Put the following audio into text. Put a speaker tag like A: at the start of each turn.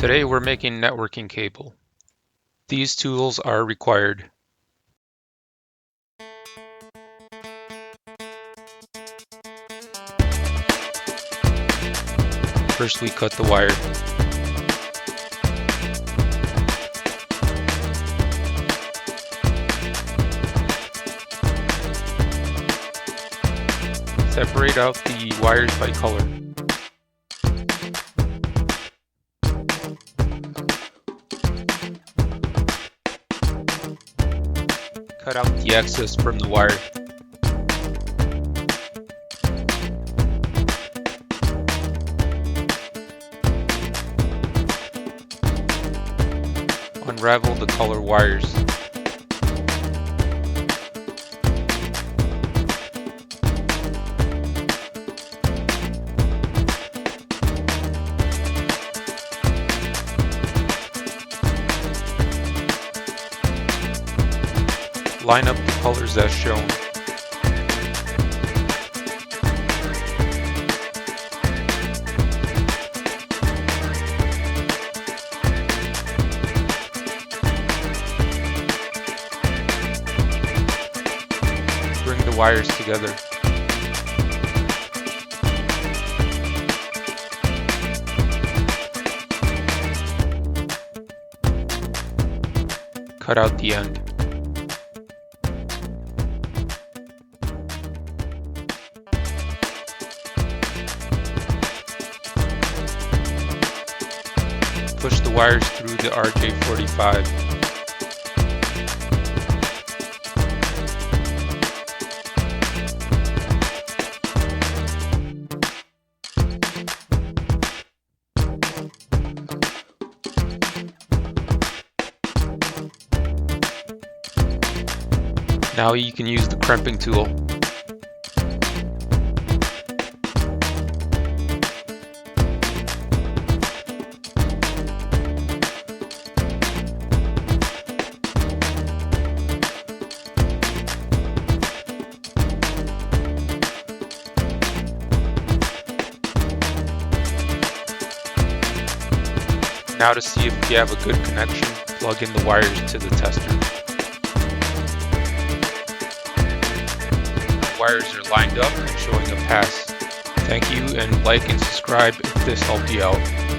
A: Today we're making networking cable. These tools are required. First we cut the wire. Separate out the wires by color. Cut out the excess from the wire. Unravel the color wires. Line up the colors as shown. Bring the wires together. Cut out the end. Push the wires through the RJ45. Now you can use the crimping tool. Now to see if you have a good connection, plug in the wires to the tester. The wires are lined up and showing a pass. Thank you, and like and subscribe if this helped you out.